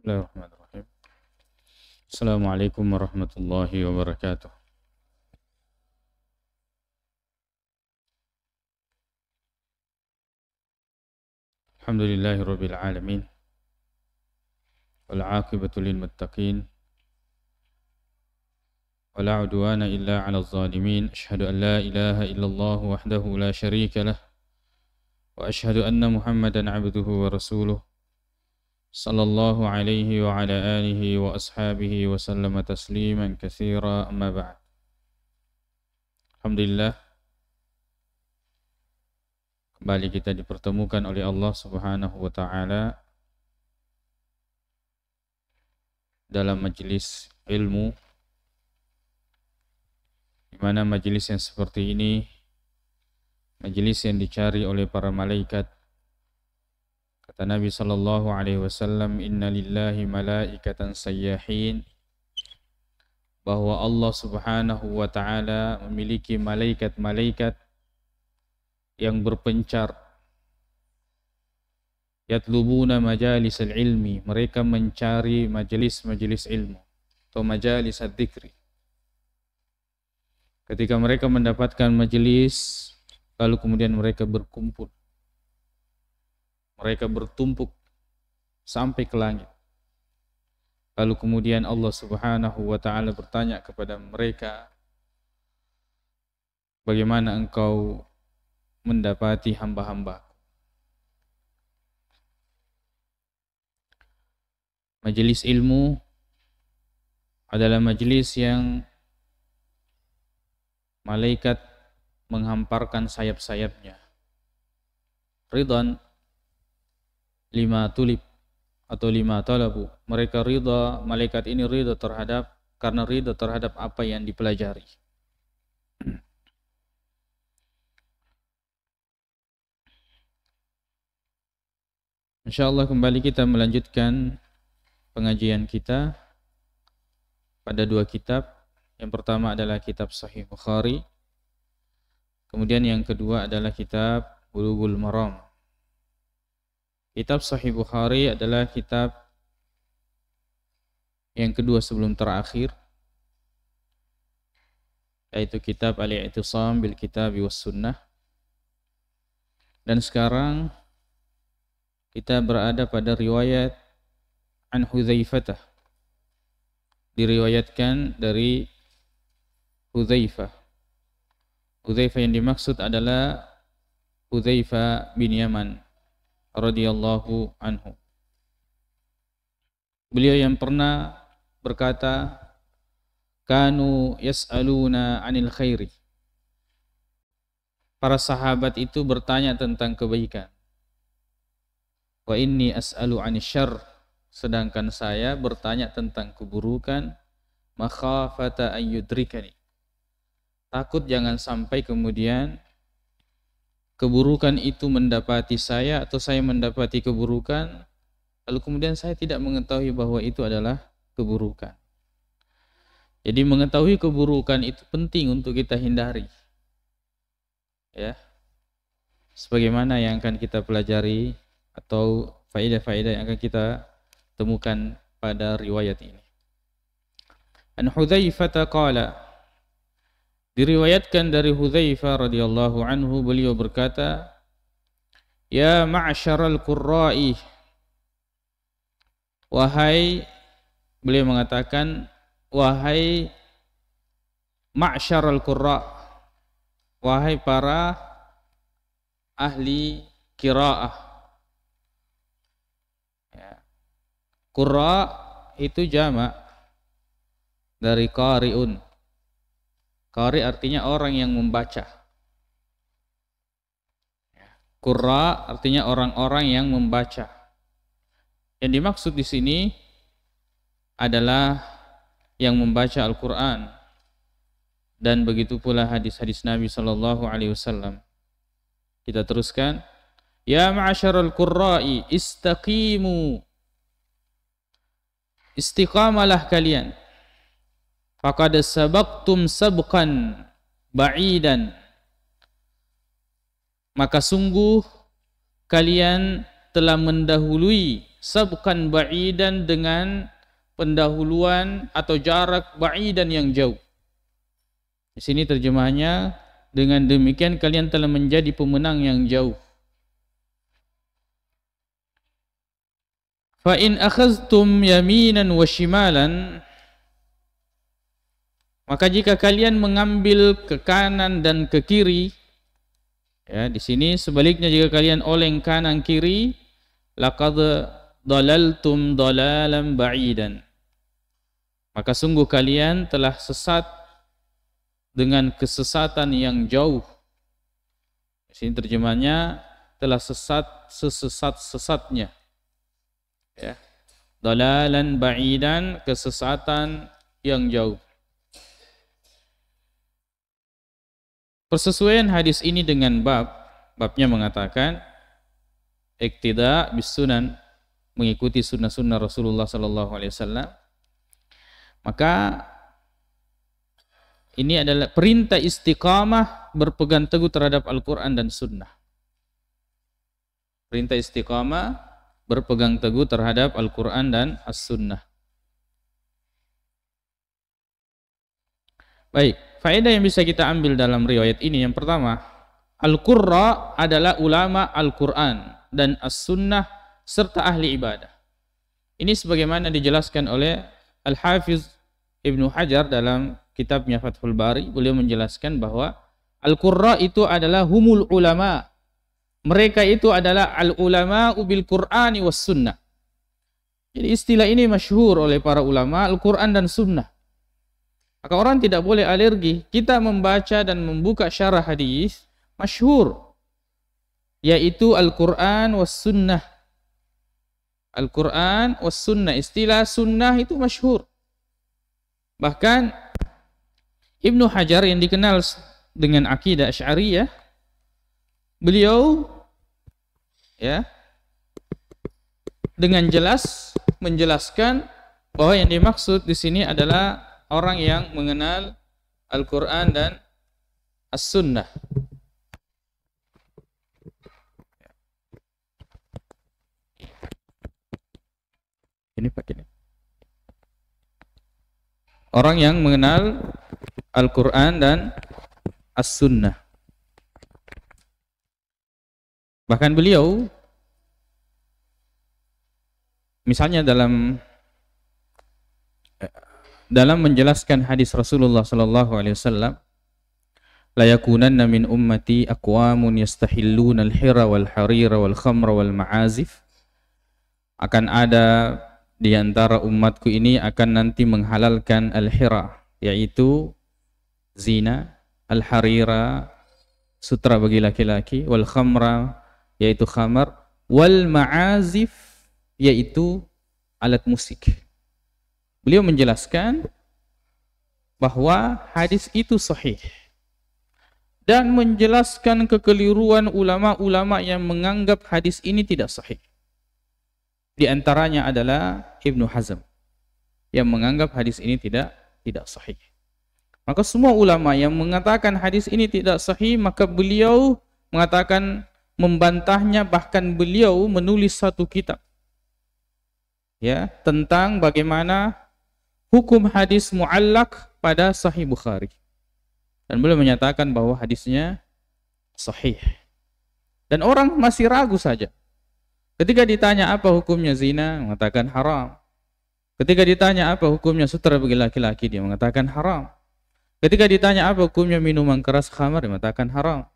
Bismillahirrahmanirrahim. Assalamualaikum warahmatullahi wabarakatuh. Alhamdulillahi rabbil alamin. Wal 'aqibatu lil muttaqin. Wala 'udwana illa 'alal zalimin. Asyhadu an la ilaha illallah wahdahu la syarika lah. Wa asyhadu anna Muhammadan 'abduhu wa rasuluh. Sallallahu alaihi wa ala alihi wa ashabihi wa sallama tasliman katsira, amma ba'd. Alhamdulillah, kembali kita dipertemukan oleh Allah Subhanahu wa taala dalam majelis ilmu, di mana majelis yang seperti ini majelis yang dicari oleh para malaikat. Kata Nabi sallallahu alaihi wasallam, "Inna lillahi malaikatan sayyahin," bahwa Allah Subhanahu wa taala memiliki malaikat-malaikat yang berpencar. Yatlubuna majalisal ilmi, mereka mencari majelis-majelis ilmu atau majalis ad-dzikri. Ketika mereka mendapatkan majelis, lalu kemudian mereka berkumpul. Mereka bertumpuk sampai ke langit. Lalu kemudian Allah Subhanahu wa taala bertanya kepada mereka, "Bagaimana engkau mendapati hamba-hamba?" Majelis ilmu adalah majelis yang malaikat menghamparkan sayap-sayapnya. Ridhan lima tulib atau lima talabu. Mereka ridha, malaikat ini ridha terhadap, karena ridha terhadap apa yang dipelajari. Insyaallah kembali kita melanjutkan pengajian kita pada dua kitab. Yang pertama adalah kitab Sahih Bukhari. Kemudian yang kedua adalah kitab Bulughul Maram. Kitab Sahih Bukhari adalah kitab yang kedua sebelum terakhir, yaitu kitab Al-I'tisam bil Kitab was Sunnah. Dan sekarang kita berada pada riwayat An Hudzaifah. Diriwayatkan dari Hudzaifah. Hudzaifah yang dimaksud adalah Hudzaifah bin Yaman radhiyallahu anhu. Beliau yang pernah berkata, "Kanu yas'aluna 'anil khairi." Para sahabat itu bertanya tentang kebaikan. "Wa inni as'alu 'anil syarr." Sedangkan saya bertanya tentang keburukan, makhafata an yudrikani. Takut jangan sampai kemudian keburukan itu mendapati saya atau saya mendapati keburukan, lalu kemudian saya tidak mengetahui bahwa itu adalah keburukan. Jadi mengetahui keburukan itu penting untuk kita hindari. Ya. Sebagaimana yang akan kita pelajari atau faedah-faedah yang akan kita temukan pada riwayat ini. An Hudzaifah qala, diriwayatkan dari Hudzaifah radhiyallahu anhu, beliau berkata, "Ya ma'syaral qurra'i," wahai, beliau mengatakan, "Wahai ma'syaral qurra', wahai para ahli qiraah." Ya. Qurra itu jamak dari qari'un. Qari artinya orang yang membaca. Qurra artinya orang-orang yang membaca. Yang dimaksud di sini adalah yang membaca Al-Quran, dan begitu pula hadis-hadis Nabi sallallahu alaihi wasallam. Kita teruskan. Ya ma'asyaral qurra'i istaqimu. Istiqamalah kalian. Faqad sabaqtum sabqan ba'idan. Maka sungguh kalian telah mendahului sabqan ba'idan, dengan pendahuluan atau jarak ba'idan yang jauh. Di sini terjemahannya, dengan demikian kalian telah menjadi pemenang yang jauh. Fa in akhadhtum yaminan wa shimalan, maka jika kalian mengambil ke kanan dan ke kiri, ya, di sini sebaliknya, jika kalian oleng kanan kiri, laqad dalaltum dalalan ba'idan, maka sungguh kalian telah sesat dengan kesesatan yang jauh. Di sini terjemahnya, telah sesat sesat-sesatnya. Ya. Dalalan ba'idan, kesesatan yang jauh. Persesuaian hadis ini dengan babnya mengatakan iqtida bis sunan, mengikuti sunnah-sunnah Rasulullah sallallahu alaihi wasallam. Maka ini adalah perintah istiqamah, berpegang teguh terhadap Al-Qur'an dan sunnah. Perintah istiqamah, berpegang teguh terhadap Al-Qur'an dan As-Sunnah. Baik, faedah yang bisa kita ambil dalam riwayat ini, yang pertama, Al-Qurra adalah ulama Al-Qur'an dan As-Sunnah serta ahli ibadah. Ini sebagaimana dijelaskan oleh Al-Hafiz Ibnu Hajar dalam kitabnya Fathul Bari. Beliau menjelaskan bahwa Al-Qurra itu adalah humul ulama. Mereka itu adalah al-ulama bil Qur'ani was sunnah. Jadi istilah ini masyhur oleh para ulama Al-Qur'an dan sunnah. Maka orang tidak boleh alergi. Kita membaca dan membuka syarah hadis masyhur, yaitu Al-Qur'an was sunnah. Al-Qur'an was sunnah. Istilah sunnah itu masyhur. Bahkan Ibnu Hajar yang dikenal dengan akidah Asy'ariyah, beliau ya dengan jelas menjelaskan bahwa yang dimaksud di sini adalah orang yang mengenal Al-Qur'an dan As-Sunnah. Ini pakai ini. Orang yang mengenal Al-Qur'an dan As-Sunnah. Bahkan beliau misalnya dalam menjelaskan hadis Rasulullah sallallahu alaihi wasallam, la yakunanna min ummati aqwamun yastahilluna al-hira wal harira wal khamra wal ma'azif, akan ada di antara umatku ini akan nanti menghalalkan al-hira, yaitu zina, al-harira, sutra bagi laki-laki, wal khamra, yaitu khamar, wal ma'azif, yaitu alat musik. Beliau menjelaskan bahwa hadis itu sahih dan menjelaskan kekeliruan ulama-ulama yang menganggap hadis ini tidak sahih. Di antaranya adalah Ibnu Hazm yang menganggap hadis ini tidak sahih. Maka semua ulama yang mengatakan hadis ini tidak sahih, maka beliau mengatakan, membantahnya, bahkan beliau menulis satu kitab ya tentang bagaimana hukum hadis mu'allaq pada Sahih Bukhari. Dan beliau menyatakan bahwa hadisnya sahih. Dan orang masih ragu saja. Ketika ditanya apa hukumnya zina, mengatakan haram. Ketika ditanya apa hukumnya sutra bagi laki-laki, dia mengatakan haram. Ketika ditanya apa hukumnya minuman keras khamar, dia mengatakan haram.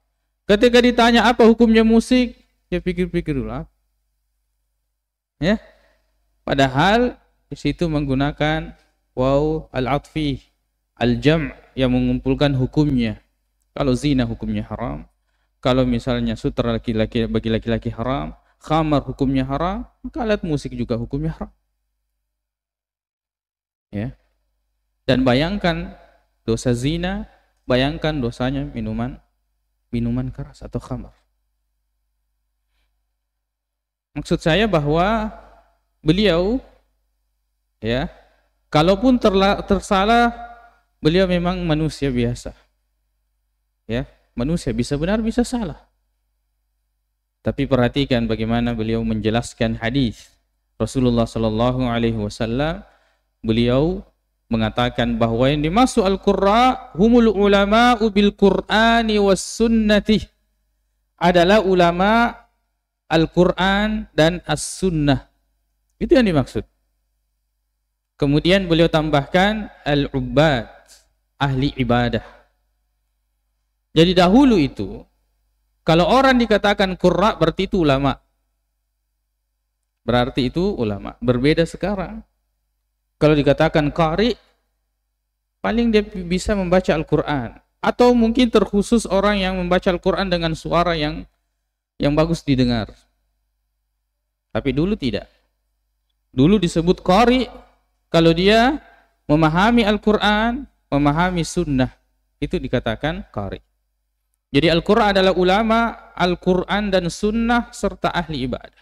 Ketika ditanya apa hukumnya musik, dia pikir-pikir dulu. Ya. Padahal di situ menggunakan waw al-atfi, al-jam' yang mengumpulkan hukumnya. Kalau zina hukumnya haram, kalau misalnya sutra laki-laki bagi laki-laki haram, khamar hukumnya haram, maka alat musik juga hukumnya haram. Ya. Dan bayangkan dosa zina, bayangkan dosanya minuman keras atau khamar. Maksud saya bahwa beliau ya, kalaupun tersalah, beliau memang manusia biasa. Ya, manusia bisa benar bisa salah. Tapi perhatikan bagaimana beliau menjelaskan hadis Rasulullah sallallahu alaihi wasallam beliau mengatakan bahwa yang dimaksud al-qurra humul ulama'u bil Qur'ani was sunnati, adalah ulama Al-Quran dan As-Sunnah. Itu yang dimaksud. Kemudian beliau tambahkan al-ubbad, ahli ibadah. Jadi dahulu itu, kalau orang dikatakan qurra berarti itu ulama. Berarti itu ulama. Berbeda sekarang. Kalau dikatakan qari, paling dia bisa membaca Al-Quran. Atau mungkin terkhusus orang yang membaca Al-Quran dengan suara yang bagus didengar. Tapi dulu tidak. Dulu disebut qari kalau dia memahami Al-Quran, memahami sunnah. Itu dikatakan qari. Jadi Al-Quran adalah ulama, Al-Quran dan sunnah serta ahli ibadah.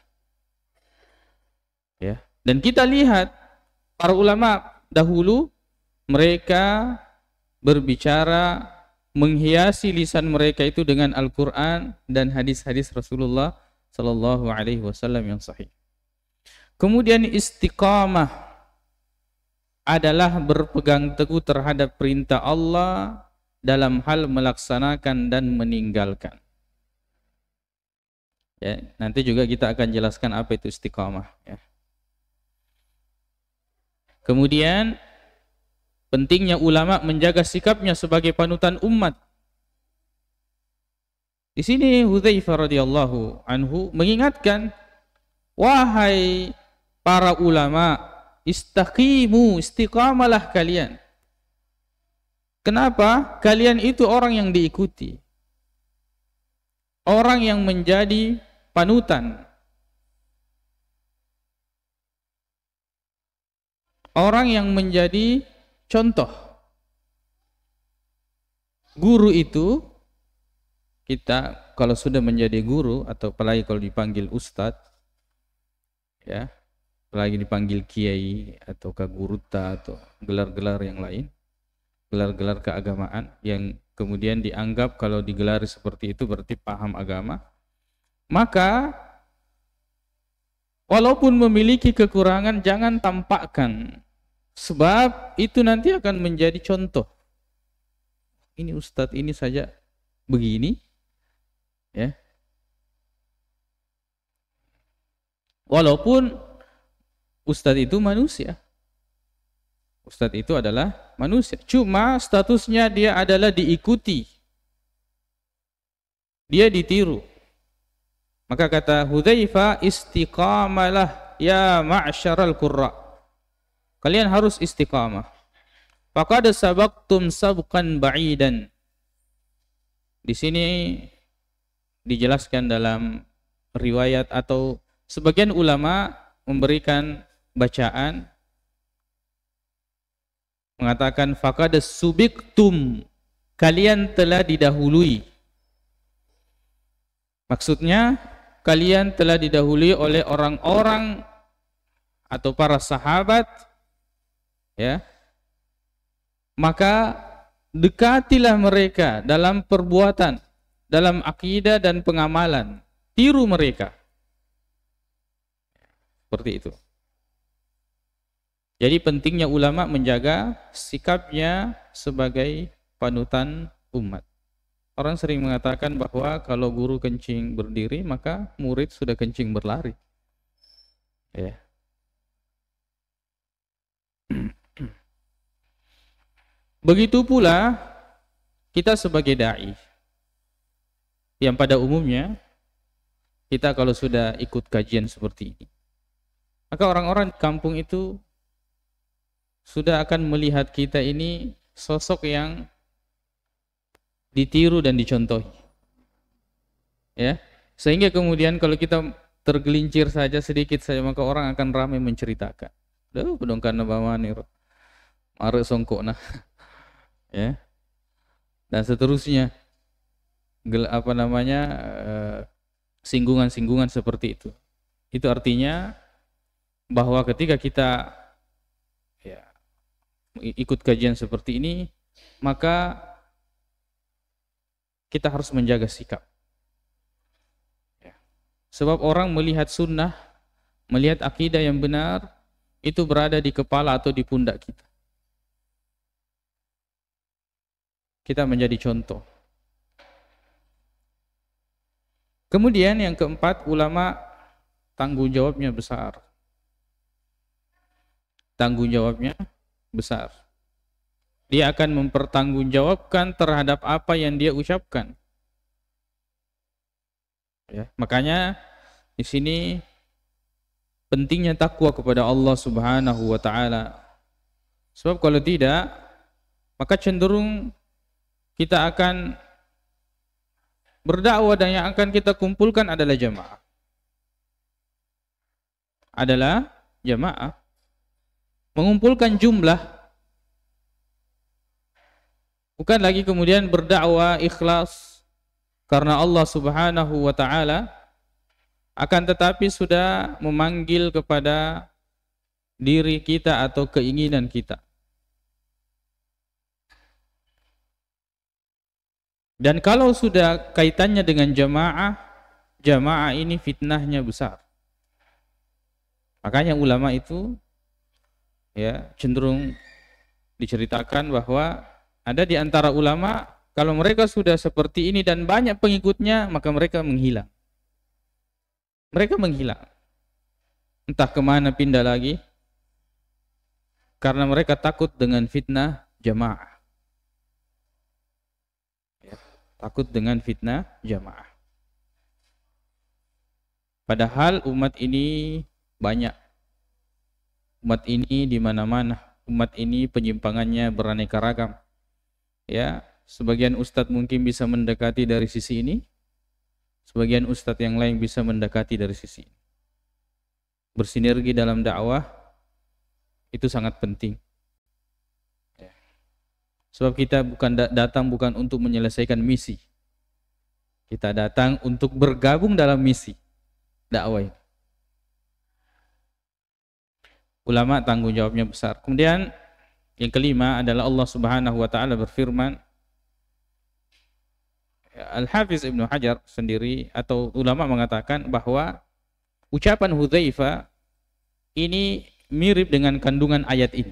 Ya. Dan kita lihat para ulama dahulu, mereka berbicara, menghiasi lisan mereka itu dengan Al-Quran dan hadis-hadis Rasulullah Sallallahu Alaihi Wasallam yang sahih. Kemudian istiqamah adalah berpegang teguh terhadap perintah Allah dalam hal melaksanakan dan meninggalkan. Ya, nanti juga kita akan jelaskan apa itu istiqamah. Ya. Kemudian pentingnya ulama menjaga sikapnya sebagai panutan umat. Di sini Hudzaifah radhiyallahu anhu mengingatkan, wahai para ulama, istaqimu, istiqamalah kalian. Kenapa? Kalian itu orang yang diikuti. Orang yang menjadi panutan. Orang yang menjadi contoh. Guru itu, kita kalau sudah menjadi guru atau apalagi kalau dipanggil ustadz, ya, apalagi dipanggil kiai atau kaguruta atau gelar-gelar yang lain, gelar-gelar keagamaan yang kemudian dianggap kalau digelari seperti itu berarti paham agama, maka walaupun memiliki kekurangan jangan tampakkan, sebab itu nanti akan menjadi contoh. Ini ustadz ini saja begini, ya. Walaupun ustadz itu manusia. Ustadz itu adalah manusia. Cuma statusnya dia adalah diikuti. Dia ditiru. Maka kata Hudzaifah, istiqamalah ya ma'syaral qurra. Kalian harus istiqamah. Faqad sabaqtum sabqan ba'idan. Di sini dijelaskan dalam riwayat atau sebagian ulama memberikan bacaan mengatakan faqad subiqtum, kalian telah didahului. Maksudnya kalian telah didahului oleh orang-orang atau para sahabat, ya. Maka dekatilah mereka dalam perbuatan, dalam akidah dan pengamalan. Tiru mereka. Seperti itu. Jadi pentingnya ulama menjaga sikapnya sebagai panutan umat. Orang sering mengatakan bahwa kalau guru kencing berdiri, maka murid sudah kencing berlari. Ya. Begitu pula kita sebagai dai, yang pada umumnya kita kalau sudah ikut kajian seperti ini, maka orang-orang di kampung itu sudah akan melihat kita ini sosok yang ditiru dan dicontohi, ya, sehingga kemudian kalau kita tergelincir saja sedikit saja maka orang akan ramai menceritakan, bedong karena bawani mare songkok nah, ya, dan seterusnya, singgungan-singgungan seperti itu. Itu artinya bahwa ketika kita ikut kajian seperti ini, maka kita harus menjaga sikap. Sebab orang melihat sunnah melihat akidah yang benar itu berada di kepala atau di pundak kita. Kita menjadi contoh. Kemudian yang keempat, ulama tanggung jawabnya besar. Tanggung jawabnya besar. Dia akan mempertanggungjawabkan terhadap apa yang dia ucapkan. Ya, makanya di sini pentingnya takwa kepada Allah Subhanahu wa taala. Sebab kalau tidak, maka cenderung kita akan berdakwah dan yang akan kita kumpulkan adalah jamaah. Adalah jamaah. Mengumpulkan jumlah. Bukan lagi kemudian berdakwah ikhlas karena Allah Subhanahu wa taala, akan tetapi sudah memanggil kepada diri kita atau keinginan kita. Dan kalau sudah kaitannya dengan jamaah, jamaah ini fitnahnya besar. Makanya ulama itu ya cenderung diceritakan bahwa ada di antara ulama, kalau mereka sudah seperti ini dan banyak pengikutnya, maka mereka menghilang. Mereka menghilang. Entah kemana pindah lagi. Karena mereka takut dengan fitnah jamaah. Ya, takut dengan fitnah jamaah. Padahal umat ini banyak. Umat ini di mana-mana. Umat ini penyimpangannya beraneka ragam. Ya, sebagian ustadz mungkin bisa mendekati dari sisi ini, sebagian ustadz yang lain bisa mendekati dari sisi ini. Bersinergi dalam dakwah itu sangat penting. Ya. Sebab kita datang bukan untuk menyelesaikan misi, kita datang untuk bergabung dalam misi dakwah ini. Ulama tanggung jawabnya besar. Kemudian yang kelima adalah Allah Subhanahu wa taala berfirman, Al-Hafiz Ibnu Hajar sendiri atau ulama mengatakan bahwa ucapan Hudzaifah ini mirip dengan kandungan ayat ini,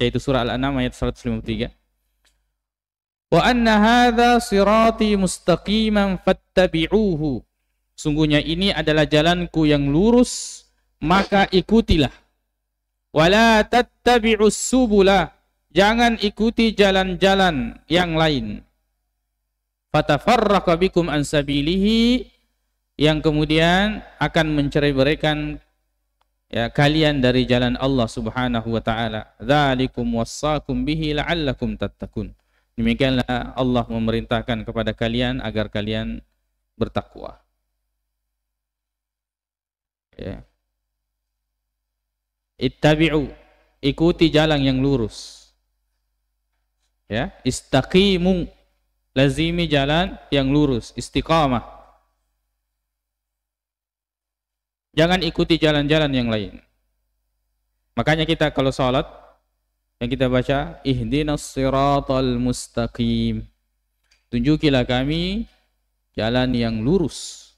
yaitu surah Al-An'am ayat 153. Wa anna hadza sirati mustaqiman fattabi'uhu. Sungguhnya ini adalah jalanku yang lurus, maka ikutilah. Wala tattabi'us subula, jangan ikuti jalan-jalan yang lain. Fatafarraqa bikum an sabilihi, yang kemudian akan mencerai-beraikan ya kalian dari jalan Allah Subhanahu wa taala. Dzalikum wassaqum bihi la'allakum tattaqun. Demikianlah Allah memerintahkan kepada kalian agar kalian bertakwa. Ya. Ittabi'u, ikuti jalan yang lurus. Ya, istaqimu, lazimi jalan yang lurus, istiqamah. Jangan ikuti jalan-jalan yang lain. Makanya kita kalau salat yang kita baca ihdinas siratal mustaqim. Tunjukilah kami jalan yang lurus.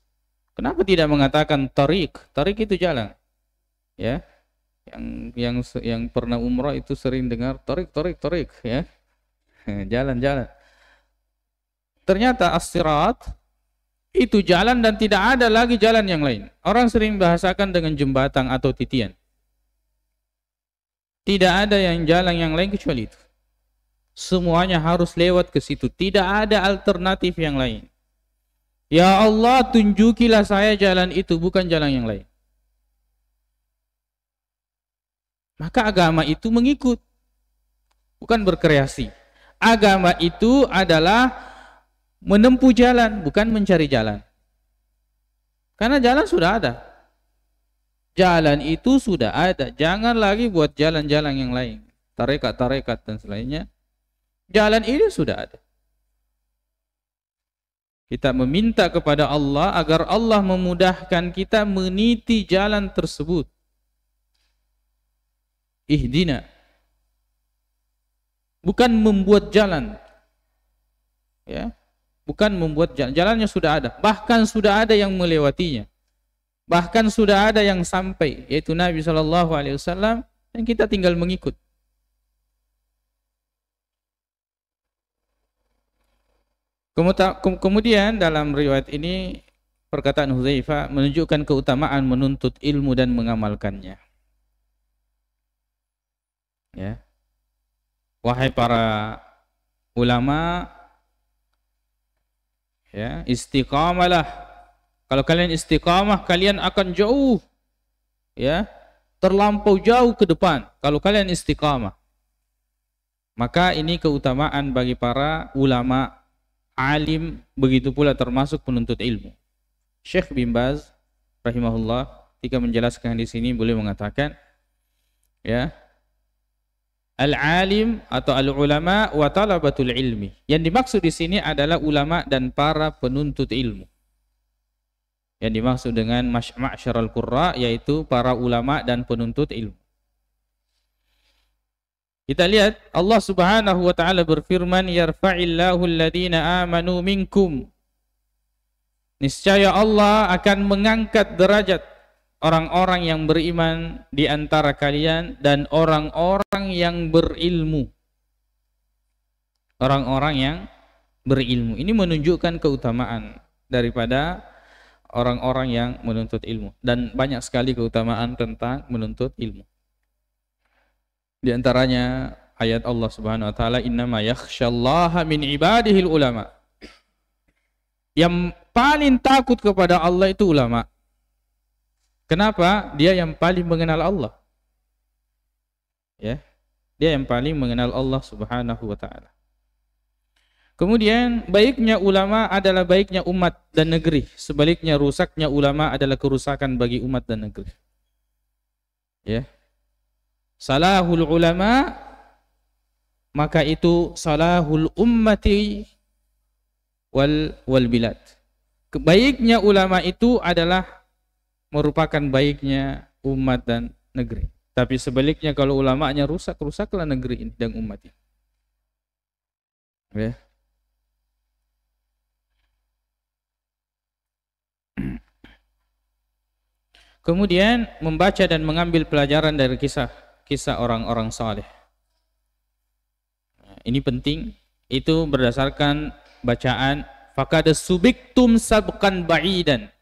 Kenapa tidak mengatakan tariq? Tariq itu jalan. Ya. Yang pernah umrah itu sering dengar tariq ya. Jalan-jalan. Ternyata as-sirat itu jalan dan tidak ada lagi jalan yang lain. Orang sering bahasakan dengan jembatan atau titian. Tidak ada yang jalan yang lain kecuali itu. Semuanya harus lewat ke situ. Tidak ada alternatif yang lain. Ya Allah, tunjukilah saya jalan itu, bukan jalan yang lain. Maka agama itu mengikut, bukan berkreasi. Agama itu adalah menempuh jalan, bukan mencari jalan. Karena jalan sudah ada. Jalan itu sudah ada. Jangan lagi buat jalan-jalan yang lain. Tarekat dan selainnya. Jalan ini sudah ada. Kita meminta kepada Allah agar Allah memudahkan kita meniti jalan tersebut. Ihdina. Bukan membuat jalan. Ya. Bukan membuat jalan. Jalannya sudah ada. Bahkan sudah ada yang melewatinya. Bahkan sudah ada yang sampai, yaitu Nabi SAW, dan kita tinggal mengikut. Kemudian dalam riwayat ini perkataan Hudzaifah menunjukkan keutamaan menuntut ilmu dan mengamalkannya. Ya. Wahai para ulama, ya, istiqamalah. Kalau kalian istiqamah, kalian akan jauh, ya, terlampau jauh ke depan. Kalau kalian istiqamah, maka ini keutamaan bagi para ulama, alim, begitu pula termasuk penuntut ilmu. Syekh bin Baz rahimahullah ketika menjelaskan di sini boleh mengatakan, ya, al-alim atau al-ulama wa talabatul ilmi. Yang dimaksud di sini adalah ulama dan para penuntut ilmu. Yang dimaksud dengan ma'syarul qurra yaitu para ulama dan penuntut ilmu. Kita lihat Allah Subhanahu wa taala berfirman, yarfa'illahu alladhina amanu minkum. Niscaya Allah akan mengangkat derajat orang-orang yang beriman di antara kalian dan orang-orang yang berilmu. Orang-orang yang berilmu. Ini menunjukkan keutamaan daripada orang-orang yang menuntut ilmu, dan banyak sekali keutamaan tentang menuntut ilmu. Di antaranya ayat Allah Subhanahu wa taala, innama yakhsyallaha min ibadihil ulama. Yang paling takut kepada Allah itu ulama. Kenapa? Dia yang paling mengenal Allah. Ya. Dia yang paling mengenal Allah Subhanahu wa taala. Kemudian baiknya ulama adalah baiknya umat dan negeri. Sebaliknya rusaknya ulama adalah kerusakan bagi umat dan negeri. Ya. Salahul ulama, maka itu salahul ummati wal bilad. Baiknya ulama itu adalah merupakan baiknya umat dan negeri. Tapi sebaliknya kalau ulamanya rusak, rusaklah negeri ini dan umat ini. Ya. Kemudian membaca dan mengambil pelajaran dari kisah orang-orang saleh. Ini penting, itu berdasarkan bacaan faqad subiktum sabqan ba'idan.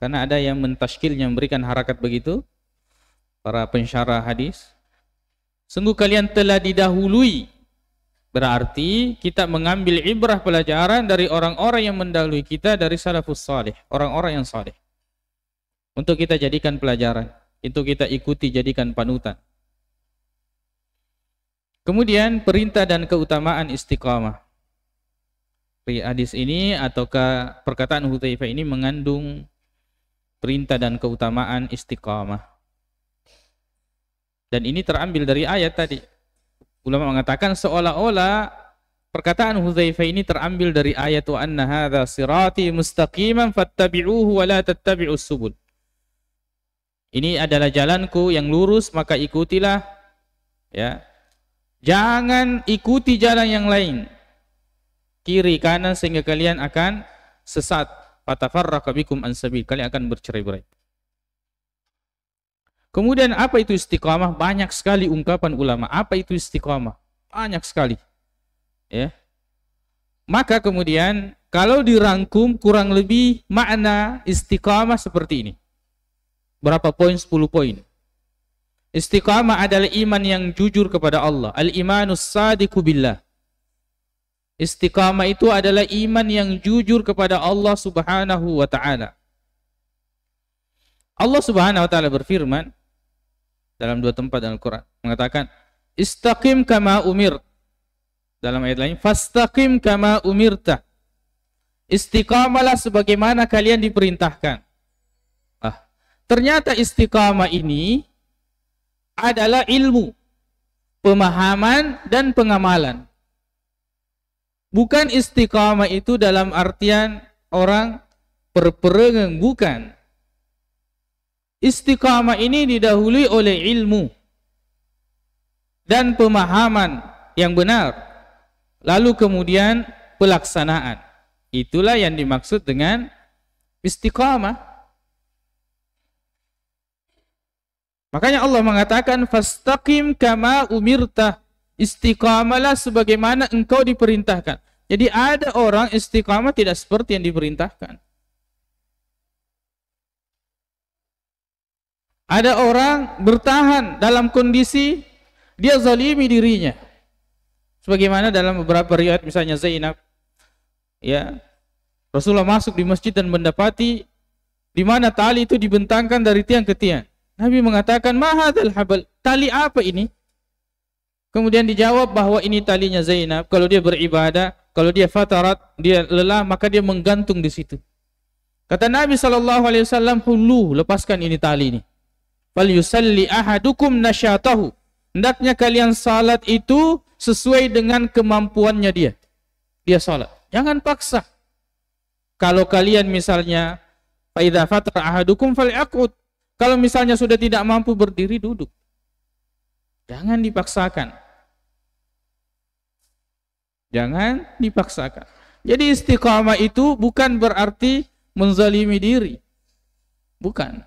Karena ada yang mentashkilnya, memberikan harakat begitu, para pensyarah hadis. Sungguh kalian telah didahului. Berarti kita mengambil ibrah pelajaran dari orang-orang yang mendahului kita dari salafus salih, orang-orang yang saleh. Untuk kita jadikan pelajaran, itu kita ikuti, jadikan panutan. Kemudian perintah dan keutamaan istiqamah. Hadis ini ataukah perkataan Hudzaifah ini mengandung perintah dan keutamaan istiqamah. Dan ini terambil dari ayat tadi. Ulama mengatakan seolah-olah perkataan Hudzaifah ini terambil dari ayat wa anna hadza sirati mustaqiman fattabi'uhu wa la tattabi'us subul. Ini adalah jalanku yang lurus, maka ikutilah, ya. Jangan ikuti jalan yang lain, kiri kanan, sehingga kalian akan sesat. Fatafarraqa bikum an sabil, kalian akan bercerai-berai. Kemudian apa itu istiqamah? Banyak sekali ungkapan ulama. Apa itu istiqamah? Banyak sekali. Ya. Maka kemudian kalau dirangkum kurang lebih makna istiqamah seperti ini. Berapa poin? 10 poin. Istiqamah adalah iman yang jujur kepada Allah. Al-imanus sadiqu billah. Istiqamah itu adalah iman yang jujur kepada Allah Subhanahu wa ta'ala. Allah Subhanahu wa ta'ala berfirman dalam 2 tempat dalam Al-Quran, mengatakan istaqim kama umir. Dalam ayat lain, fastaqim kama umirta. Istiqamalah sebagaimana kalian diperintahkan. Ternyata istiqamah ini adalah ilmu, pemahaman, dan pengamalan. Bukan istiqamah itu dalam artian orang berperengang, bukan. Istiqamah ini didahului oleh ilmu dan pemahaman yang benar, lalu kemudian pelaksanaan. Itulah yang dimaksud dengan istiqamah. Makanya Allah mengatakan fastaqim kama umirta. Istiqamalah sebagaimana engkau diperintahkan. Jadi ada orang istiqamah tidak seperti yang diperintahkan. Ada orang bertahan dalam kondisi dia zalimi dirinya. Sebagaimana dalam beberapa riwayat misalnya Zainab, ya, Rasulullah masuk di masjid dan mendapati di mana tali itu dibentangkan dari tiang ke tiang. Nabi mengatakan, "Ma hadzal habal?" Tali apa ini? Kemudian dijawab bahwa ini talinya Zainab. Kalau dia beribadah, kalau dia fatarat, dia lelah, maka dia menggantung di situ. Kata Nabi SAW, "Hulu, lepaskan ini tali ini. Fal yusalli ahadukum nasyatahu." Hendaknya kalian salat itu sesuai dengan kemampuannya dia. Dia salat. Jangan paksa. Kalau kalian misalnya fa idza fatara ahadukum falyaqud. Kalau misalnya sudah tidak mampu berdiri, duduk. Jangan dipaksakan. Jangan dipaksakan. Jadi istiqamah itu bukan berarti menzalimi diri. Bukan.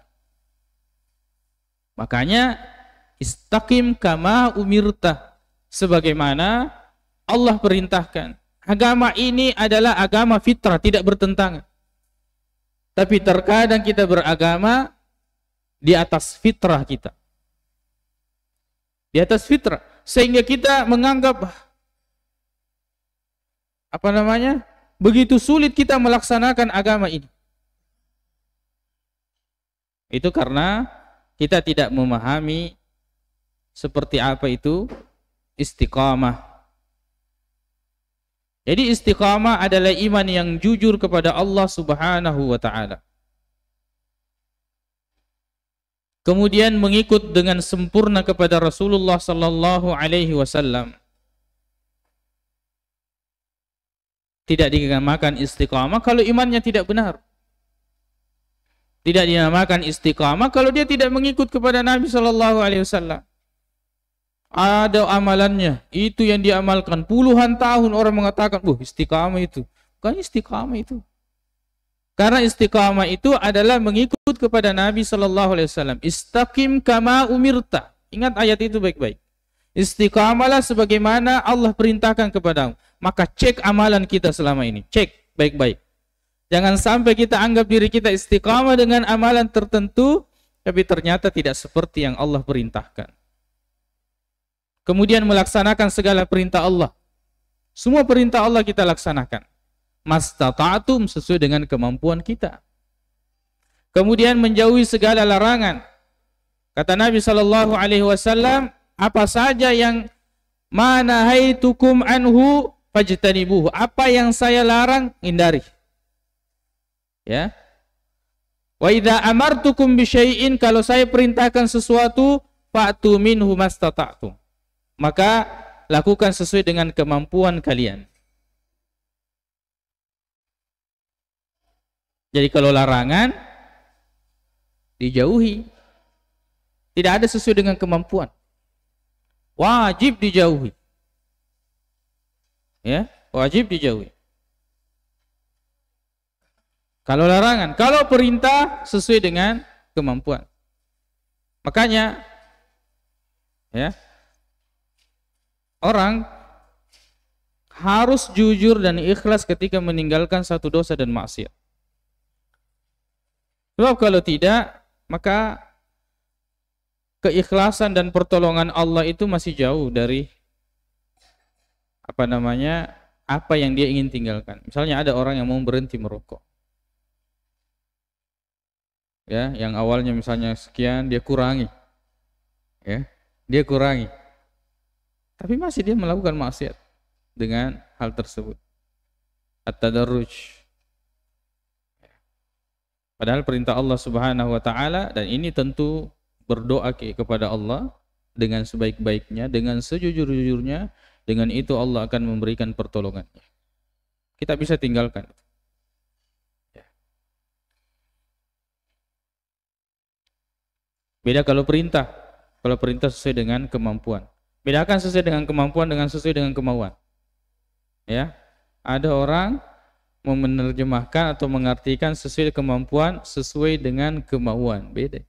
Makanya istaqim kama umirta, sebagaimana Allah perintahkan. Agama ini adalah agama fitrah, tidak bertentangan. Tapi terkadang kita beragama di atas fitrah kita. Di atas fitrah. Sehingga kita menganggap begitu sulit kita melaksanakan agama ini. Itu karena kita tidak memahami seperti apa itu istiqamah. Jadi istiqamah adalah iman yang jujur kepada Allah Subhanahu wa ta'ala. Kemudian mengikut dengan sempurna kepada Rasulullah sallallahu alaihi wasallam. Tidak dinamakan istiqamah kalau imannya tidak benar. Tidak dinamakan istiqamah kalau dia tidak mengikut kepada Nabi sallallahu alaihi wasallam. Ada amalannya, itu yang diamalkan puluhan tahun, orang mengatakan, istiqamah itu." Bukan istiqamah itu. Karena istiqamah itu adalah mengikut kepada Nabi sallallahu alaihi wasallam. Istaqim kama umirta. Ingat ayat itu baik-baik. Istiqamalah sebagaimana Allah perintahkan kepadamu. Maka cek amalan kita selama ini. Cek baik-baik. Jangan sampai kita anggap diri kita istiqamah dengan amalan tertentu, tapi ternyata tidak seperti yang Allah perintahkan. Kemudian melaksanakan segala perintah Allah. Semua perintah Allah kita laksanakan. Mastata'tum, sesuai dengan kemampuan kita. Kemudian menjauhi segala larangan. Kata Nabi sallallahu alaihi wasallam, apa saja yang manahaitukum anhu fajtanibuhu. Apa yang saya larang, hindari. Ya. Wa idza amartukum bi syai'in, kalau saya perintahkan sesuatu, fa'tu minhu mastata'tum. Maka lakukan sesuai dengan kemampuan kalian. Jadi kalau larangan dijauhi. Tidak ada sesuai dengan kemampuan. Wajib dijauhi. Ya, wajib dijauhi. Kalau larangan, kalau perintah sesuai dengan kemampuan. Makanya ya, orang harus jujur dan ikhlas ketika meninggalkan satu dosa dan maksiat. Sebab kalau tidak, maka keikhlasan dan pertolongan Allah itu masih jauh dari apa yang dia ingin tinggalkan. Misalnya ada orang yang mau berhenti merokok. Ya, yang awalnya misalnya sekian, dia kurangi. Ya, dia kurangi. Tapi masih dia melakukan maksiat dengan hal tersebut. At-tadarruj. Padahal perintah Allah Subhanahu wa taala, dan ini tentu berdoa kepada Allah dengan sebaik-baiknya, dengan sejujur-jujurnya, dengan itu Allah akan memberikan pertolongannya. Kita bisa tinggalkan. Ya. Beda kalau perintah. Kalau perintah sesuai dengan kemampuan. Bedakan sesuai dengan kemampuan dengan sesuai dengan kemauan. Ya. Ada orang menerjemahkan atau mengartikan sesuai kemampuan, sesuai dengan kemauan. Beda.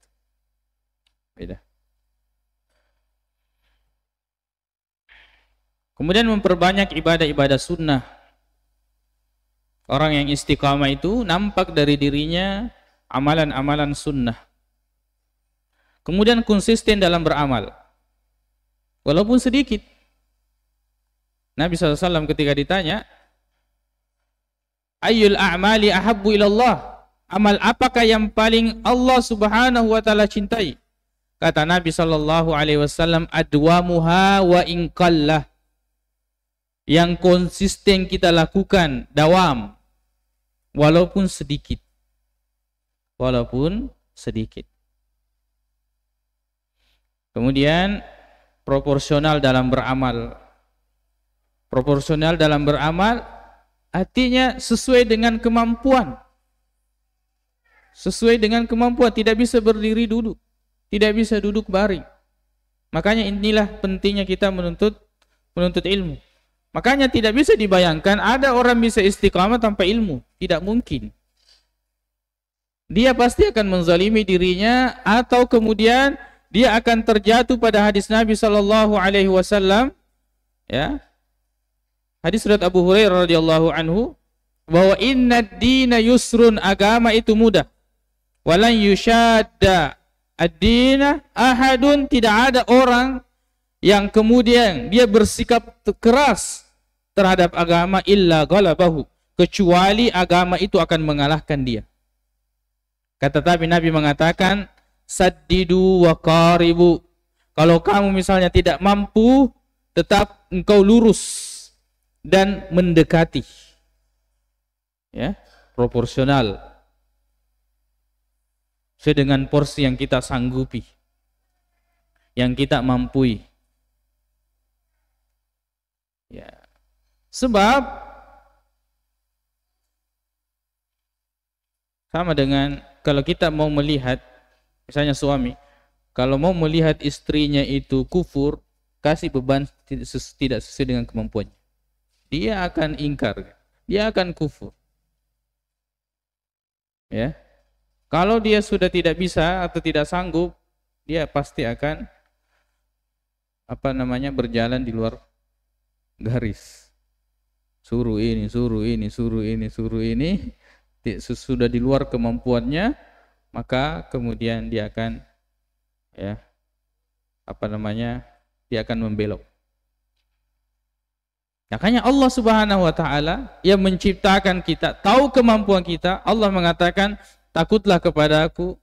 Beda. Kemudian memperbanyak ibadah-ibadah sunnah. Orang yang istiqamah itu nampak dari dirinya amalan-amalan sunnah. Kemudian konsisten dalam beramal, walaupun sedikit. Nabi SAW ketika ditanya, ayyul a'mali ahabbu ilallah, amal apakah yang paling Allah Subhanahu wa taala cintai? Kata Nabi SAW, adwamuha wa in qallah, yang konsisten kita lakukan, dawam, walaupun sedikit. Walaupun sedikit. Kemudian proporsional dalam beramal. Proporsional dalam beramal artinya sesuai dengan kemampuan. Sesuai dengan kemampuan, tidak bisa berdiri duduk, tidak bisa duduk baring. Makanya inilah pentingnya kita menuntut ilmu. Makanya tidak bisa dibayangkan ada orang bisa istiqamah tanpa ilmu, tidak mungkin. Dia pasti akan menzalimi dirinya, atau kemudian dia akan terjatuh pada hadis Nabi sallallahu alaihi wasallam, ya. Hadis riwayat Abu Hurairah radhiyallahu anhu, bahwa inna ad-dina yusrun, agama itu mudah. Walan yushadda ad-dina ahadun, tidak ada orang yang kemudian dia bersikap keras terhadap agama illa ghalabahu, kecuali agama itu akan mengalahkan dia. Kata Nabi mengatakan, saddidu wa qaribu. Kalau kamu misalnya tidak mampu, tetap engkau lurus dan mendekati. Ya, proporsional. Sesuai dengan porsi yang kita sanggupi, yang kita mampui. Ya. Sebab sama dengan kalau kita mau melihat, misalnya suami, kalau mau melihat istrinya itu kufur, kasih beban tidak sesuai dengan kemampuannya, dia akan ingkar, dia akan kufur. Ya, kalau dia sudah tidak bisa atau tidak sanggup, dia pasti akan berjalan di luar garis. Suruh ini, suruh ini, suruh ini, suruh ini. Sudah di luar kemampuannya, maka kemudian dia akan dia akan membelok. Makanya Allah Subhanahu wa taala yang menciptakan kita, tahu kemampuan kita. Allah mengatakan, takutlah kepada Aku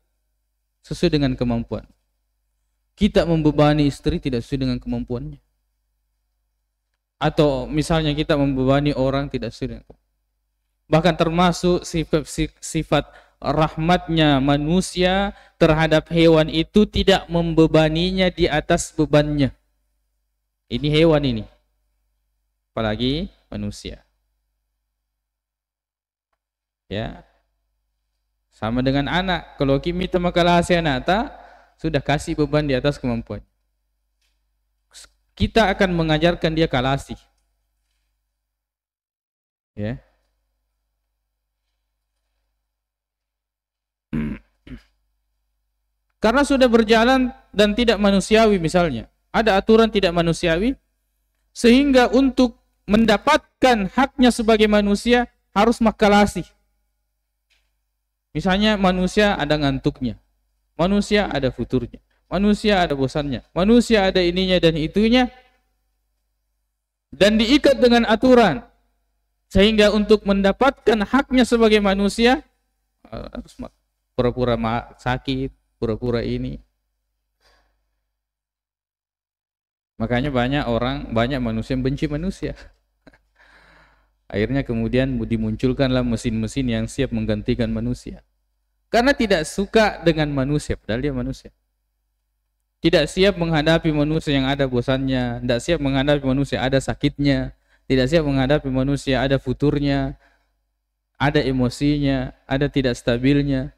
sesuai dengan kemampuan. Kita membebani istri tidak sesuai dengan kemampuannya. Atau misalnya kita membebani orang tidak sesuai dengan kemampuan. Bahkan termasuk sifat rahmatnya manusia terhadap hewan itu tidak membebaninya di atas bebannya. Ini hewan ini, apalagi manusia. Ya, sama dengan anak. Kalau kimi makalah anak, sudah kasih beban di atas kemampuan. Kita akan mengajarkan dia kalasih. Ya. Karena sudah berjalan dan tidak manusiawi, misalnya ada aturan tidak manusiawi, sehingga untuk mendapatkan haknya sebagai manusia harus makalasi. Misalnya manusia ada ngantuknya, manusia ada futurnya, manusia ada bosannya, manusia ada ininya dan itunya, dan diikat dengan aturan, sehingga untuk mendapatkan haknya sebagai manusia harus pura-pura sakit, pura-pura ini. Makanya banyak manusia yang benci manusia. Akhirnya kemudian dimunculkanlah mesin-mesin yang siap menggantikan manusia. Karena tidak suka dengan manusia, padahal dia manusia. Tidak siap menghadapi manusia yang ada bosannya, tidak siap menghadapi manusia ada sakitnya, tidak siap menghadapi manusia ada futurnya, ada emosinya, ada tidak stabilnya.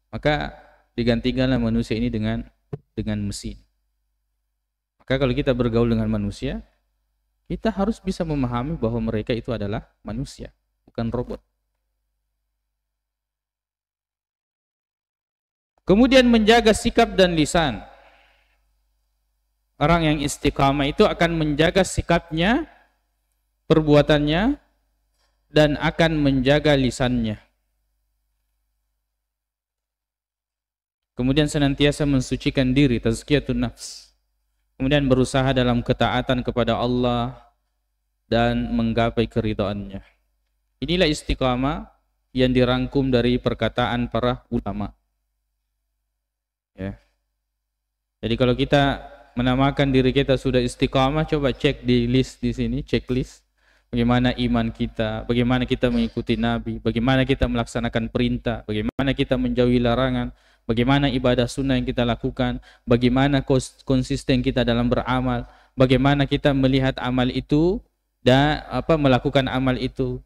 Maka digantikanlah manusia ini dengan mesin. Maka kalau kita bergaul dengan manusia, kita harus bisa memahami bahwa mereka itu adalah manusia, bukan robot. Kemudian menjaga sikap dan lisan. Orang yang istiqamah itu akan menjaga sikapnya, perbuatannya, dan akan menjaga lisannya. Kemudian senantiasa mensucikan diri, tazkiyatun nafs. Kemudian berusaha dalam ketaatan kepada Allah dan menggapai keridhaannya. Inilah istiqamah yang dirangkum dari perkataan para ulama. Ya. Jadi kalau kita menamakan diri kita sudah istiqamah, coba cek di list di sini, checklist. Bagaimana iman kita, bagaimana kita mengikuti Nabi, bagaimana kita melaksanakan perintah, bagaimana kita menjauhi larangan, bagaimana ibadah sunnah yang kita lakukan, bagaimana konsisten kita dalam beramal, bagaimana kita melihat amal itu dan melakukan amal itu,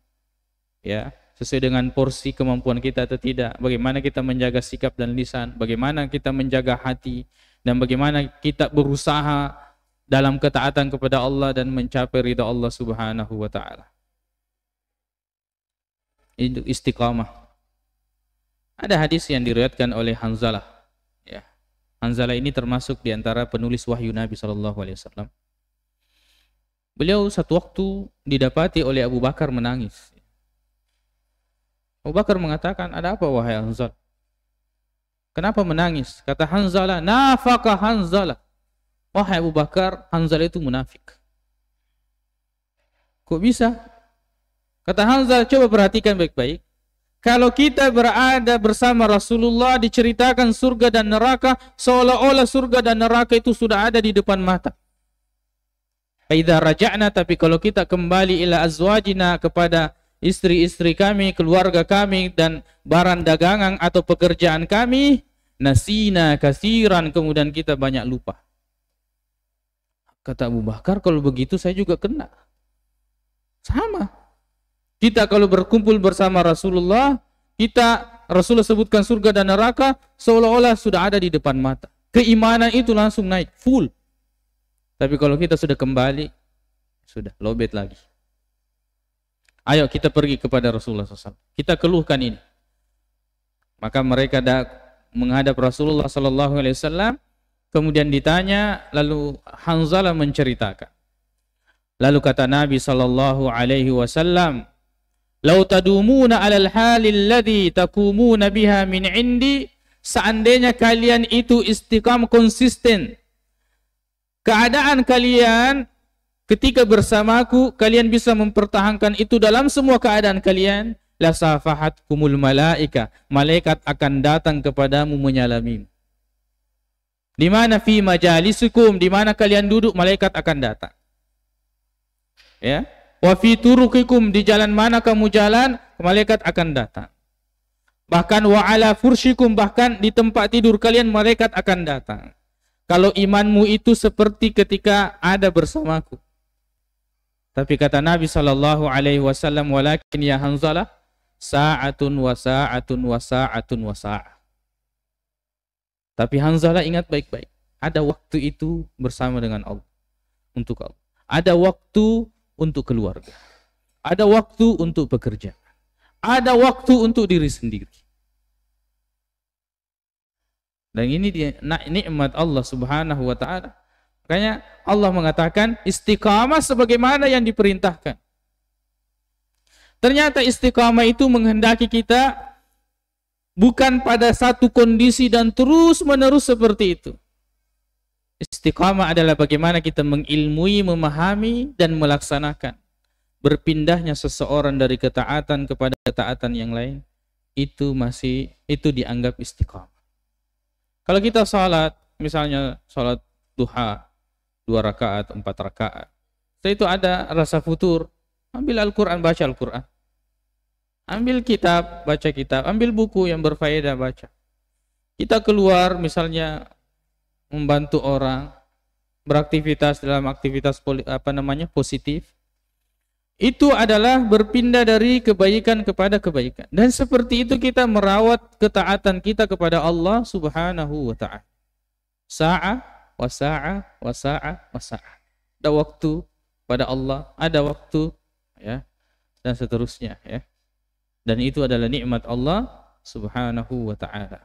ya, sesuai dengan porsi kemampuan kita atau tidak, bagaimana kita menjaga sikap dan lisan, bagaimana kita menjaga hati, dan bagaimana kita berusaha dalam ketaatan kepada Allah dan mencapai ridha Allah Subhanahu wa taala. Itu istiqamah. Ada hadis yang diriwayatkan oleh Hanzalah. Ya. Hanzalah ini termasuk di antara penulis wahyu Nabi SAW. Beliau satu waktu didapati oleh Abu Bakar menangis. Abu Bakar mengatakan, ada apa wahai Hanzalah? Kenapa menangis? Kata Hanzalah, nafaka Hanzalah. Wahai Abu Bakar, Hanzalah itu munafik. Kok bisa? Kata Hanzalah, coba perhatikan baik-baik. Kalau kita berada bersama Rasulullah, diceritakan surga dan neraka, seolah-olah surga dan neraka itu sudah ada di depan mata. Idza raja'na, tapi kalau kita kembali ila azwajina, kepada istri-istri kami, keluarga kami, dan barang dagangan atau pekerjaan kami, nasina kasiran, kemudian kita banyak lupa. Kata Abu Bakar, kalau begitu saya juga kena. Sama. Kita kalau berkumpul bersama Rasulullah, Rasulullah sebutkan surga dan neraka, seolah-olah sudah ada di depan mata. Keimanan itu langsung naik, full. Tapi kalau kita sudah kembali, sudah lowbat lagi. Ayo kita pergi kepada Rasulullah SAW. Kita keluhkan ini. Maka mereka menghadap Rasulullah SAW. Kemudian ditanya, lalu Hanzalah menceritakan. Lalu kata Nabi sallallahu alaihi wasallam, "Lau tadumuna 'alal halil ladzi takumuna biha min 'indi", seandainya kalian itu istiqamah, konsisten. Keadaan kalian ketika bersamaku, kalian bisa mempertahankan itu dalam semua keadaan kalian, la safahatkumul malaika, malaikat akan datang kepadamu menyalamimu. Di mana fi majalisukum, di mana kalian duduk, malaikat akan datang. Ya. Wa fi turuqikum, di jalan mana kamu jalan, malaikat akan datang. Bahkan wa ala fursyikum, bahkan di tempat tidur kalian, malaikat akan datang. Kalau imanmu itu seperti ketika ada bersamaku. Tapi kata Nabi sallallahu alaihi wasallam, walakin ya Hanzalah, sa'atun wa sa'atun wa sa'atun wa sa'ah. Tapi Hanzalah ingat baik-baik, ada waktu itu bersama dengan Allah, untuk Allah. Ada waktu untuk keluarga. Ada waktu untuk bekerja. Ada waktu untuk diri sendiri. Dan ini nikmat Allah Subhanahu wa taala. Makanya Allah mengatakan istiqamah sebagaimana yang diperintahkan. Ternyata istiqamah itu menghendaki kita bukan pada satu kondisi dan terus-menerus seperti itu. Istiqamah adalah bagaimana kita mengilmui, memahami, dan melaksanakan. Berpindahnya seseorang dari ketaatan kepada ketaatan yang lain, itu dianggap istiqamah. Kalau kita salat, misalnya salat duha, 2 rakaat, 4 rakaat, setelah itu ada rasa futur, ambil Al-Quran, baca Al-Quran. Ambil kitab, baca kitab. Ambil buku yang berfaedah, baca. Kita keluar misalnya membantu orang, beraktivitas dalam aktivitas positif. Itu adalah berpindah dari kebaikan kepada kebaikan. Dan seperti itu kita merawat ketaatan kita kepada Allah Subhanahu wa ta'ala. Sa'a wa sa'a wa sa'a wa sa'a. Ada waktu pada Allah, ada waktu, ya, dan seterusnya, ya. Dan itu adalah nikmat Allah Subhanahu wa ta'ala.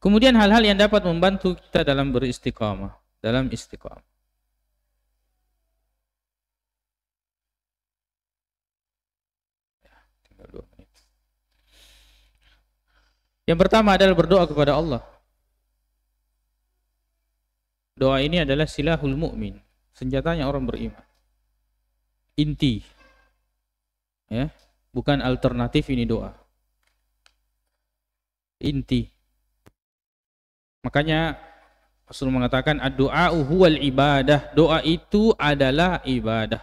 Kemudian hal-hal yang dapat membantu kita dalam beristiqamah, dalam istiqamah. Tinggal 2 menit. Yang pertama adalah berdoa kepada Allah. Doa ini adalah silahul mu'min, senjatanya orang beriman. Inti. Ya, bukan alternatif ini doa. Inti. Makanya Rasul mengatakan ad-du'a'u huwal ibadah. Doa itu adalah ibadah.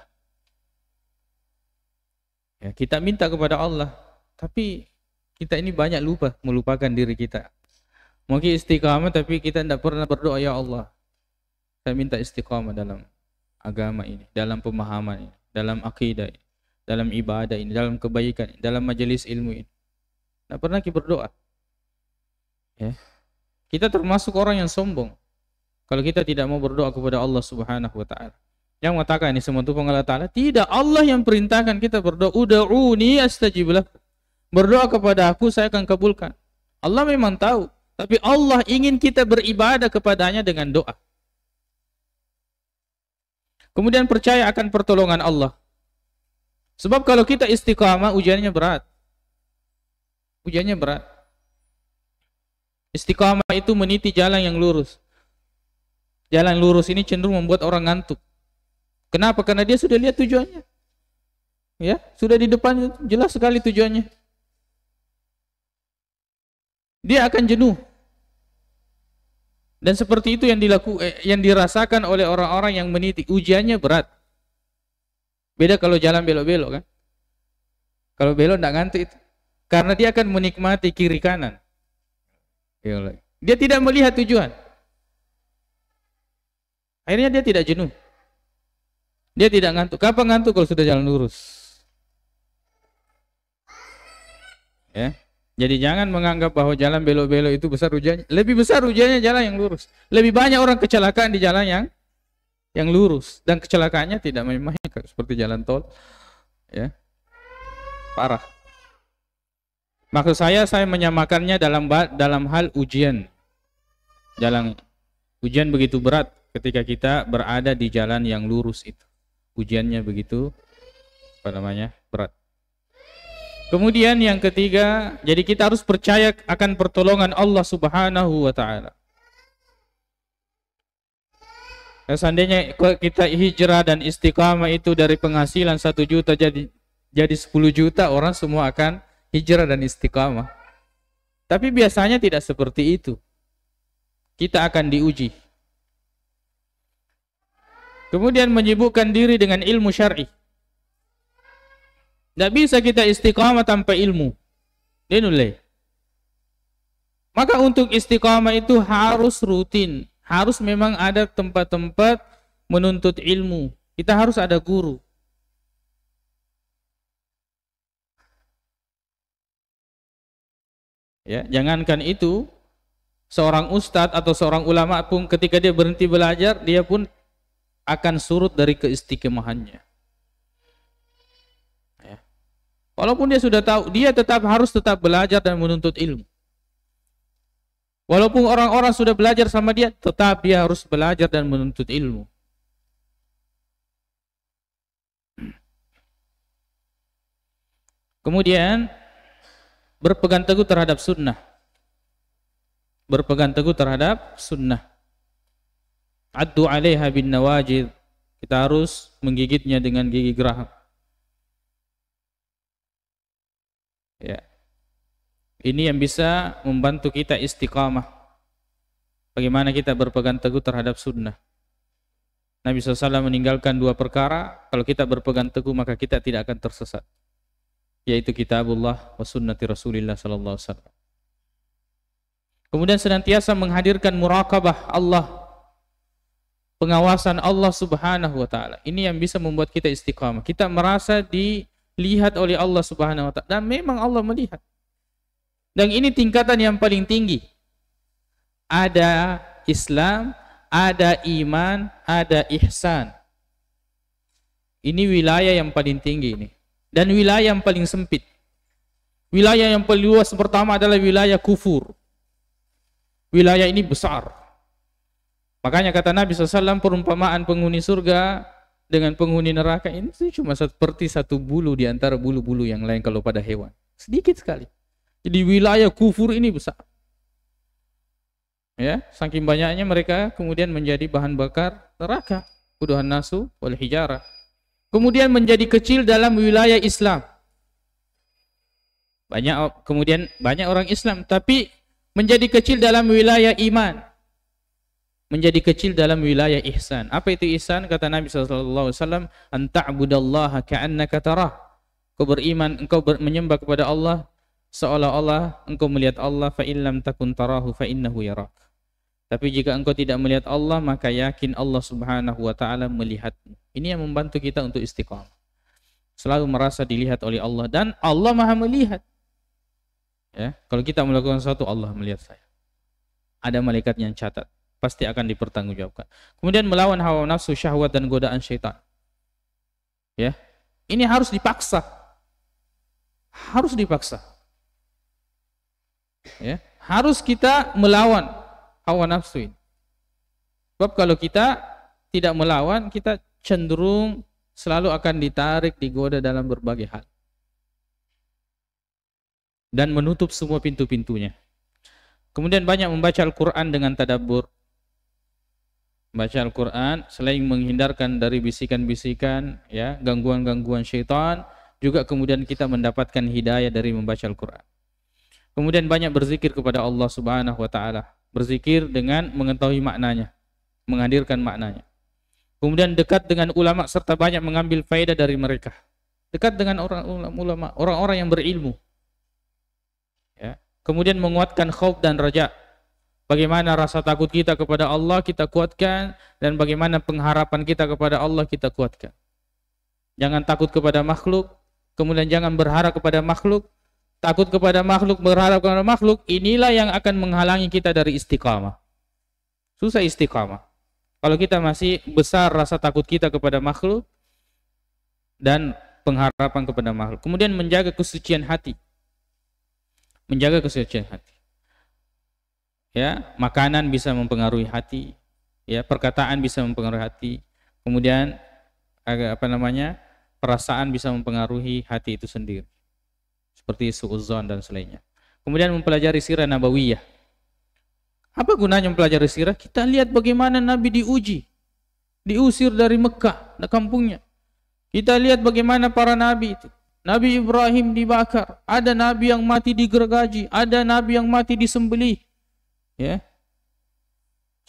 Ya, kita minta kepada Allah, tapi kita ini banyak melupakan diri kita. Mungkin istiqamah tapi kita tidak pernah berdoa, ya Allah, saya minta istiqamah dalam agama ini, dalam pemahaman ini, dalam akidah ini, dalam ibadah ini, dalam kebaikan ini, dalam majelis ilmu ini. Tidak pernah kita berdoa. Ya. Kita termasuk orang yang sombong kalau kita tidak mau berdoa kepada Allah Subhanahu wa taala. Yang mengatakan ini semua itu Allah Taala, tidak, Allah yang perintahkan kita berdoa. Ud'uni astajib lakum. Berdoa kepada aku, saya akan kabulkan. Allah memang tahu, tapi Allah ingin kita beribadah kepadanya dengan doa. Kemudian percaya akan pertolongan Allah. Sebab kalau kita istiqamah, ujiannya berat. Ujiannya berat. Istiqamah itu meniti jalan yang lurus. Jalan lurus ini cenderung membuat orang ngantuk. Kenapa? Karena dia sudah lihat tujuannya. Ya, sudah di depan, jelas sekali tujuannya. Dia akan jenuh. Dan seperti itu yang dirasakan oleh orang-orang yang meniti. Ujiannya berat. Beda kalau jalan belok-belok kan. Kalau belok tidak ngantuk itu. Karena dia akan menikmati kiri kanan. Dia tidak melihat tujuan. Akhirnya dia tidak jenuh. Dia tidak ngantuk. Kapan ngantuk? Kalau sudah jalan lurus. Ya. Jadi jangan menganggap bahwa jalan belok-belok itu besar ujiannya. Lebih besar ujiannya jalan yang lurus. Lebih banyak orang kecelakaan di jalan yang lurus, dan kecelakaannya tidak main-main seperti jalan tol. Ya. Parah. Maksud saya menyamakannya dalam hal ujian. Ujian begitu berat ketika kita berada di jalan yang lurus itu. Ujiannya begitu berat. Kemudian yang ketiga, jadi kita harus percaya akan pertolongan Allah Subhanahu wa taala. Seandainya kita hijrah dan istiqamah itu dari penghasilan 1 juta jadi 10 juta, orang semua akan hijrah dan istiqamah. Tapi biasanya tidak seperti itu. Kita akan diuji. Kemudian menyibukkan diri dengan ilmu syar'i. Tidak bisa kita istiqamah tanpa ilmu. Dinulai. Maka untuk istiqamah itu harus rutin. Harus memang ada tempat-tempat menuntut ilmu. Kita harus ada guru. Ya, jangankan itu, seorang ustadz atau seorang ulama pun ketika dia berhenti belajar, dia pun akan surut dari keistiqomahannya. Ya. Walaupun dia sudah tahu, dia harus tetap belajar dan menuntut ilmu. Walaupun orang-orang sudah belajar sama dia, tetap dia harus belajar dan menuntut ilmu. Kemudian berpegang teguh terhadap sunnah. Berpegang teguh terhadap sunnah. Addu 'alaiha bin nawajid. Kita harus menggigitnya dengan gigi geraham. Ya. Ini yang bisa membantu kita istiqamah. Bagaimana kita berpegang teguh terhadap sunnah. Nabi SAW meninggalkan 2 perkara. Kalau kita berpegang teguh maka kita tidak akan tersesat. Yaitu kitabullah wa sunnati Rasulillah SAW. Kemudian senantiasa menghadirkan muraqabah Allah. Pengawasan Allah Subhanahu wa taala. Ini yang bisa membuat kita istiqamah. Kita merasa dilihat oleh Allah Subhanahu wa taala, dan memang Allah melihat. Dan ini tingkatan yang paling tinggi. Ada Islam, ada iman, ada ihsan. Ini wilayah yang paling tinggi ini. Dan wilayah yang paling sempit. Wilayah yang paling luas pertama adalah wilayah kufur. wilayah ini besar. Makanya kata Nabi SAW, perumpamaan penghuni surga dengan penghuni neraka ini cuma seperti satu bulu di antara bulu-bulu yang lain kalau pada hewan. Sedikit sekali. Jadi wilayah kufur ini besar. Ya, saking banyaknya mereka kemudian menjadi bahan bakar neraka. Quduhan nasu wal hijarah. Kemudian menjadi kecil dalam wilayah Islam. Kemudian banyak orang Islam, tapi menjadi kecil dalam wilayah iman. Menjadi kecil dalam wilayah ihsan. Apa itu ihsan? Kata Nabi SAW, anta'budallaha ka'annaka tarah. Kau beriman, engkau menyembah kepada Allah seolah-olah engkau melihat Allah. Fa illam takun tarahu fa innahu yarak. Tapi jika engkau tidak melihat Allah, maka yakin Allah Subhanahu wa taala melihatmu. Ini yang membantu kita untuk istiqamah. Selalu merasa dilihat oleh Allah, dan Allah Maha melihat. Ya, kalau kita melakukan sesuatu, Allah melihat saya. Ada malaikat yang catat, pasti akan dipertanggungjawabkan. Kemudian melawan hawa nafsu, syahwat dan godaan syaitan. Ya. Ini harus dipaksa. Harus dipaksa. Ya, harus kita melawan hawa nafsu ini. Sebab kalau kita tidak melawan, kita cenderung selalu akan ditarik, digoda dalam berbagai hal. Dan menutup semua pintu-pintunya. Kemudian banyak membaca Al-Quran dengan tadabbur. Baca Al-Quran selain menghindarkan dari bisikan-bisikan, ya, gangguan-gangguan syaitan, juga kemudian kita mendapatkan hidayah dari membaca Al-Quran. Kemudian banyak berzikir kepada Allah Subhanahu wa taala. Berzikir dengan mengetahui maknanya, menghadirkan maknanya. Kemudian dekat dengan ulama serta banyak mengambil faedah dari mereka. Dekat dengan ulama, orang-orang yang berilmu. Ya. Kemudian menguatkan khauf dan raja. Bagaimana rasa takut kita kepada Allah kita kuatkan, dan bagaimana pengharapan kita kepada Allah kita kuatkan. Jangan takut kepada makhluk, kemudian jangan berharap kepada makhluk. Takut kepada makhluk, berharap kepada makhluk, inilah yang akan menghalangi kita dari istiqamah. Susah istiqamah. Kalau kita masih besar rasa takut kita kepada makhluk dan pengharapan kepada makhluk. Kemudian menjaga kesucian hati. Menjaga kesucian hati. Ya, makanan bisa mempengaruhi hati, ya, perkataan bisa mempengaruhi hati. Kemudian perasaan bisa mempengaruhi hati itu sendiri. Seperti suudzon dan selainnya. Kemudian mempelajari sirah nabawiyah. Apa gunanya mempelajari sirah? Kita lihat bagaimana Nabi diuji, diusir dari Mekah, dari kampungnya. Kita lihat bagaimana para nabi itu. Nabi Ibrahim dibakar, ada nabi yang mati digergaji, ada nabi yang mati disembelih. Ya,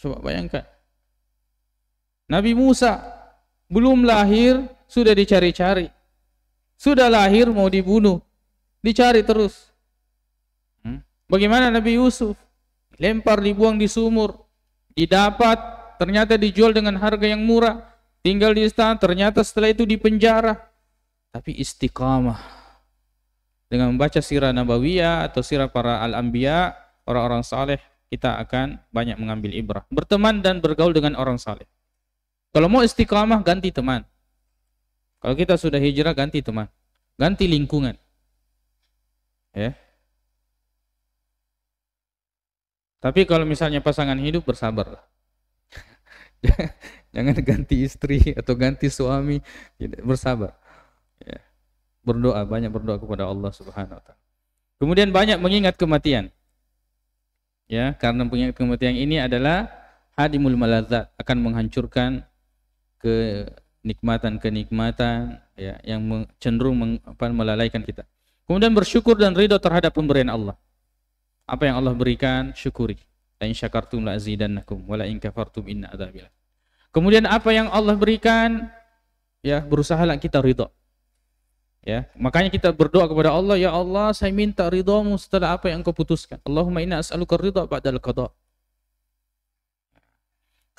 coba bayangkan. Nabi Musa belum lahir sudah dicari-cari, sudah lahir mau dibunuh, dicari terus. Bagaimana Nabi Yusuf? Lempar, dibuang di sumur, didapat, ternyata dijual dengan harga yang murah, tinggal di istana, ternyata setelah itu dipenjara. Tapi istiqamah dengan membaca sirah nabawiyah atau sirah para al-anbiya, orang-orang saleh, kita akan banyak mengambil ibrah. Berteman dan bergaul dengan orang saleh. Kalau mau istiqamah, ganti teman. Kalau kita sudah hijrah, ganti teman, ganti lingkungan. Ya. Tapi kalau misalnya pasangan hidup, bersabarlah. Jangan ganti istri atau ganti suami, bersabar. Ya. Berdoa, banyak berdoa kepada Allah Subhanahu wa taala. Kemudian banyak mengingat kematian. Ya, karena mengingat kematian ini adalah hadimul maladzat, akan menghancurkan kenikmatan-kenikmatan, ya, yang cenderung melalaikan kita. Kemudian bersyukur dan ridho terhadap pemberian Allah. Apa yang Allah berikan, syukuri. La in syakartum la azidannakum wa la in kafartum inna adzabi. Kemudian apa yang Allah berikan, ya, berusahalah kita ridho. Ya, makanya kita berdoa kepada Allah, ya Allah, saya minta ridhamu setelah apa yang Engkau putuskan. Allahumma inna as'aluka ridha ba'dal qada.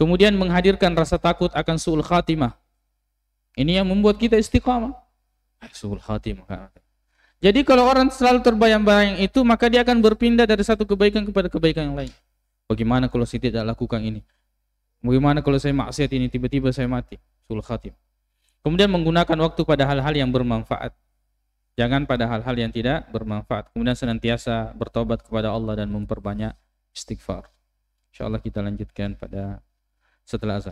Kemudian menghadirkan rasa takut akan su'ul khatimah. Ini yang membuat kita istiqamah. Su'ul khatimah. Jadi kalau orang selalu terbayang-bayang itu, maka dia akan berpindah dari satu kebaikan kepada kebaikan yang lain. Bagaimana kalau saya tidak lakukan ini? Bagaimana kalau saya maksiat ini, tiba-tiba saya mati? Su'ul khatimah. Kemudian menggunakan waktu pada hal-hal yang bermanfaat. Jangan pada hal-hal yang tidak bermanfaat. Kemudian senantiasa bertobat kepada Allah dan memperbanyak istighfar. Insyaallah kita lanjutkan pada setelah azan.